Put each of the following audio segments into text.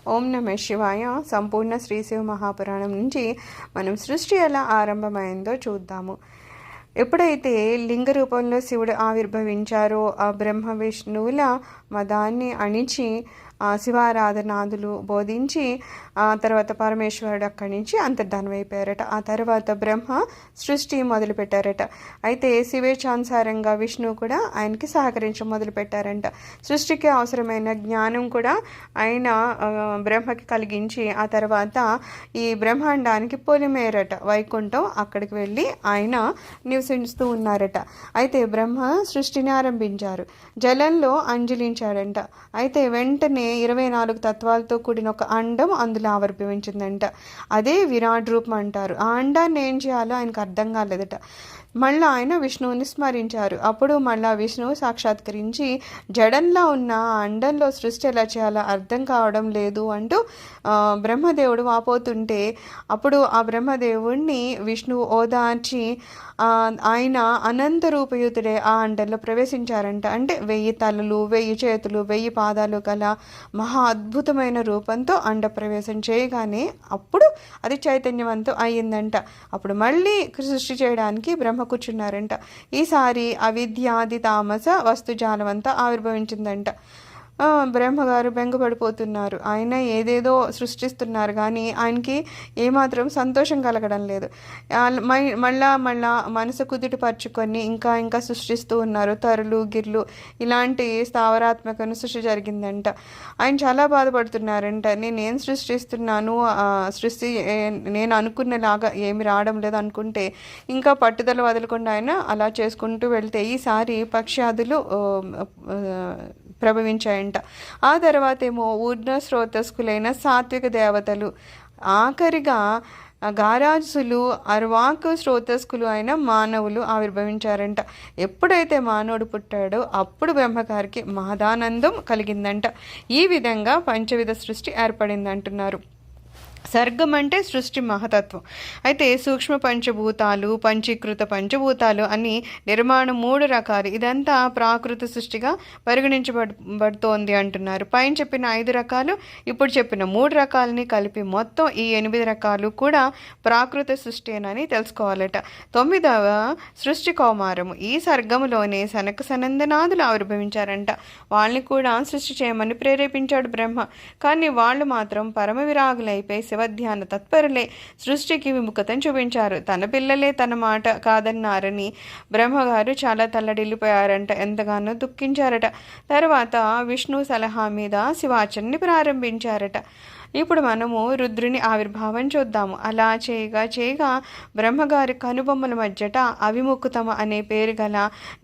ఓం నమ శివాయ. సంపూర్ణ శ్రీశివ మహాపురాణం నుంచి మనం సృష్టి ఎలా ఆరంభమైందో చూద్దాము. ఎప్పుడైతే లింగ రూపంలో శివుడు ఆవిర్భవించారో ఆ బ్రహ్మ విష్ణువుల మదాన్ని అణిచి శివారాధనాదులు బోధించి ఆ తర్వాత పరమేశ్వరుడు అక్కడి నుంచి అంతర్ధానమైపోయారట. ఆ తర్వాత బ్రహ్మ సృష్టి మొదలుపెట్టారట. అయితే శివేచ్ఛానుసారంగా విష్ణువు కూడా ఆయనకి సహకరించడం మొదలుపెట్టారంట. సృష్టికి అవసరమైన జ్ఞానం కూడా ఆయన బ్రహ్మకి కలిగించి ఆ తర్వాత ఈ బ్రహ్మాండానికి పొలిమేరట వైకుంఠం, అక్కడికి వెళ్ళి ఆయన నివసిస్తూ ఉన్నారట. అయితే బ్రహ్మ సృష్టిని ఆరంభించారు. జలంలో అంజలించాడంట. అయితే వెంటనే 24 తత్వాలతో కూడిన ఒక అండం అందులో ఆవిర్భవించిందంట. అదే విరాట్ రూపం అంటారు. ఆ అండాన్ని ఏం చేయాలో ఆయనకు అర్థం కాలేదట. మళ్ళీ ఆయన విష్ణువుని స్మరించారు. అప్పుడు మళ్ళా విష్ణువు సాక్షాత్కరించి జడంలో ఉన్న అండంలో సృష్టి ఎలా చేయాలో అర్థం కావడం లేదు అంటూ బ్రహ్మదేవుడు వాపోతుంటే అప్పుడు ఆ బ్రహ్మదేవుడిని విష్ణువు ఓదార్చి ఆయన అనంత రూపయుతుడే ఆ అండంలో ప్రవేశించారంట. అంటే 1000 తలలు, 1000 చేతులు, 1000 పాదాలు గల మహా అద్భుతమైన రూపంతో అండ ప్రవేశం చేయగానే అప్పుడు అది చైతన్యవంతం అయ్యిందంట. అప్పుడు మళ్ళీ సృష్టి చేయడానికి బ్రహ్మ కూర్చున్నారంట. ఈసారి అవిద్యాది తామస వస్తుజాలమంతా ఆవిర్భవించిందంట. బ్రహ్మగారు బెంగపడిపోతున్నారు. ఆయన ఏదేదో సృష్టిస్తున్నారు కానీ ఆయనకి ఏమాత్రం సంతోషం కలగడం లేదు. మళ్ళా మనసు కుదుటిపరుచుకొని ఇంకా ఇంకా సృష్టిస్తూ ఉన్నారు. తరులు గిర్లు ఇలాంటి స్థావరాత్మకను సృష్టి జరిగిందంట. ఆయన చాలా బాధపడుతున్నారంట. నేనేం సృష్టిస్తున్నాను, సృష్టి నేను అనుకున్నలాగా ఏమి రావడం లేదు అనుకుంటే ఇంకా పట్టుదల వదలకుండా ఆయన అలా చేసుకుంటూ వెళ్తే ఈసారి పక్షాదులు ప్రభవించాయంట. ఆ తర్వాత ఏమో ఊర్ణ స్రోతస్కులైన సాత్విక దేవతలు, ఆఖరిగా గారాజులు, అర్వాకు స్రోతస్కులు అయిన మానవులు ఆవిర్భవించారంట. ఎప్పుడైతే మానవుడు పుట్టాడో అప్పుడు బ్రహ్మగారికి మహదానందం కలిగిందంట. ఈ విధంగా పంచవిధ సృష్టి ఏర్పడింది అంటున్నారు. సర్గం అంటే సృష్టి మహతత్వం. అయితే సూక్ష్మ పంచభూతాలు, పంచీకృత పంచభూతాలు అని నిర్మాణం 3 రకాలు. ఇదంతా ప్రాకృత సృష్టిగా పరిగణించబడుతోంది అంటున్నారు. పైన చెప్పిన 5 రకాలు, ఇప్పుడు చెప్పిన 3 రకాలని కలిపి మొత్తం ఈ 8 రకాలు కూడా ప్రాకృత సృష్టి అని తెలుసుకోవాలట. 9వ సృష్టి కౌమారము. ఈ సర్గములోనే సనక సనందనాదులు ఆవిర్భవించారంట. వాళ్ళని కూడా సృష్టి చేయమని ప్రేరేపించాడు బ్రహ్మ. కానీ వాళ్ళు మాత్రం పరమ విరాగులైపోయి శివధ్యాన తత్పరులే సృష్టికి విముఖతను చూపించారు. తన పిల్లలే తన మాట కాదన్నారని బ్రహ్మగారు చాలా తల్లడిల్లిపోయారంట. ఎంతగానో దుఃఖించారట. తర్వాత విష్ణు సలహా మీద శివార్చనని ప్రారంభించారట. ఇప్పుడు మనము రుద్రుని ఆవిర్భావం చూద్దాము. అలా చేయగా బ్రహ్మగారి కనుబొమ్మల మధ్యట అవిముక్తమ అనే పేరు గల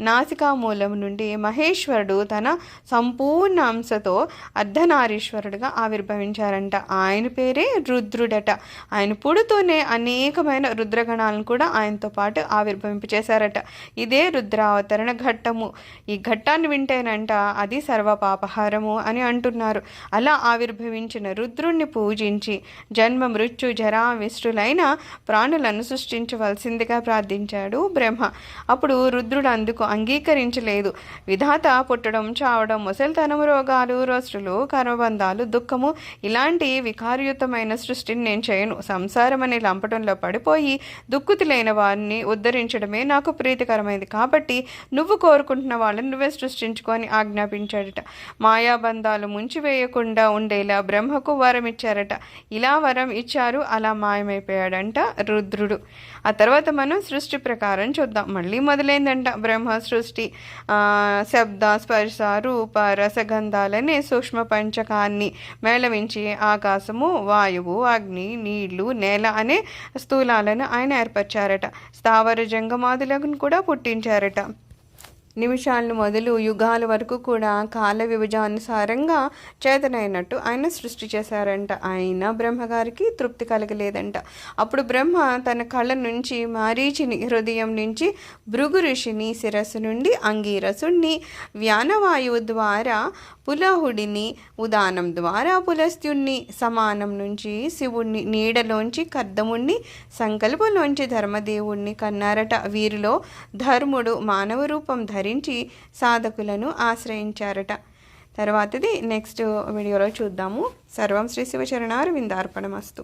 నాసికామూలం నుండి మహేశ్వరుడు తన సంపూర్ణ అంశతో అర్ధనారీశ్వరుడుగా ఆవిర్భవించారంట. ఆయన పేరే రుద్రుడట. ఆయన పుడుతూనే అనేకమైన రుద్రగణాలను కూడా ఆయనతో పాటు ఆవిర్భవింపచేశారట. ఇదే రుద్రావతరణ ఘట్టము. ఈ ఘట్టాన్ని వింటేనంట అది సర్వపాపహారము అని అంటున్నారు. అలా ఆవిర్భవించిన రుద్రుడు పూజించి జన్మ మృత్యు జరా విష్టులైన ప్రాణులను సృష్టించవలసిందిగా ప్రార్థించాడు బ్రహ్మ. అప్పుడు రుద్రుడు అందుకు అంగీకరించలేదు. విధాత పుట్టడం, చావడం, ముసలితనం, రోగాలు, రోస్టులు, కర్మబంధాలు, దుఃఖము ఇలాంటి వికారయుతమైన సృష్టిని నేను చేయను. సంసారం అనే లంపటంలో పడిపోయి దుఃఖితులైన వారిని ఉద్ధరించడమే నాకు ప్రీతికరమైంది. కాబట్టి నువ్వు కోరుకుంటున్న వాళ్ళని నువ్వే సృష్టించుకొని ఆజ్ఞాపించాడట. మాయాబంధాలు ముంచివేయకుండా ఉండేలా బ్రహ్మకు వరం ఇచ్చారట. ఇలా వరం ఇచ్చారు, అలా మాయమైపోయాడంట రుద్రుడు. ఆ తర్వాత మనం సృష్టి ప్రకారం చూద్దాం. మళ్ళీ మొదలైందంట బ్రహ్మ సృష్టి. శబ్ద, స్పర్శ, రూప, రసగంధాలనే సూక్ష్మ పంచకాన్ని మేళవించి ఆకాశము, వాయువు, అగ్ని, నీళ్లు, నేల అనే స్థూలాలను ఆయన ఏర్పరిచారట. స్థావర జంగమాదులను కూడా పుట్టించారట. నిమిషాలను మొదలు యుగాల వరకు కూడా కాల విభజానుసారంగా చేతనైనట్టు ఆయన సృష్టి చేశారంట. ఆయన బ్రహ్మగారికి తృప్తి కలగలేదంట. అప్పుడు బ్రహ్మ తన కళ్ళ నుంచి మారీచిని, హృదయం నుంచి భృగు ఋషిని, శిరస్సు నుండి అంగీరసుణ్ణి, వ్యానవాయువు ద్వారా పులహుడిని, ఉదానం ద్వారా పులస్త్యుణ్ణి, సమానం నుంచి శివుణ్ణి, నీడలోంచి కర్దముణ్ణి, సంకల్పంలోంచి ధర్మదేవుణ్ణి కన్నారట. వీరిలో ధర్ముడు మానవ రూపం ధరించి సాధకులను ఆశ్రయించారట. తర్వాతది నెక్స్ట్ వీడియోలో చూద్దాము. సర్వం శ్రీ శివచరణారవిందార్పణమస్తు.